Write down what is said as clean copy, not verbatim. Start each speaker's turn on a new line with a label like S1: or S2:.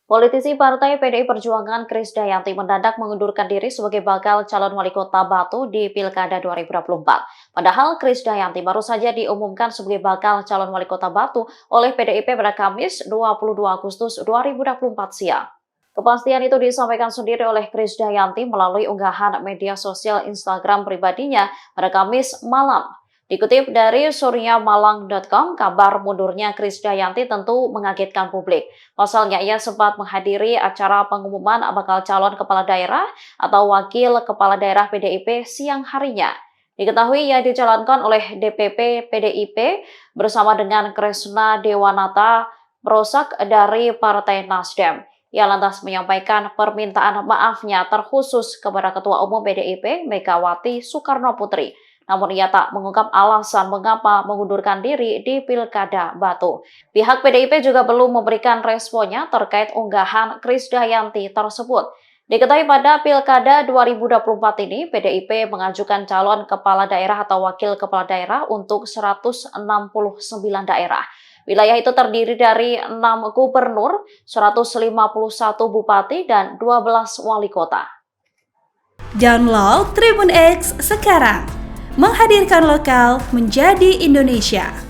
S1: Politisi Partai PDI Perjuangan Krisdayanti mendadak mengundurkan diri sebagai bakal calon wali kota Batu di Pilkada 2024. Padahal Krisdayanti baru saja diumumkan sebagai bakal calon wali kota Batu oleh PDIP pada Kamis 22 Agustus 2024 siang. Kepastian itu disampaikan sendiri oleh Krisdayanti melalui unggahan media sosial Instagram pribadinya pada Kamis malam. Dikutip dari suryamalang.com, kabar mundurnya Krisdayanti tentu mengagetkan publik. Pasalnya ia sempat menghadiri acara pengumuman bakal calon kepala daerah atau wakil kepala daerah PDIP siang harinya. Diketahui ia dijalankan oleh DPP PDIP bersama dengan Kresna Dewanata Prosak dari Partai Nasdem. Ia lantas menyampaikan permintaan maafnya terkhusus kepada Ketua Umum PDIP Megawati Soekarno Putri. Namun ia tak mengungkap alasan mengapa mengundurkan diri di Pilkada Batu. Pihak PDIP juga belum memberikan responnya terkait unggahan Krisdayanti tersebut. Diketahui pada Pilkada 2024 ini, PDIP mengajukan calon kepala daerah atau wakil kepala daerah untuk 169 daerah. Wilayah itu terdiri dari 6 gubernur, 151 bupati, dan 12 wali kota.
S2: Download Tribun X sekarang, menghadirkan lokal menjadi Indonesia.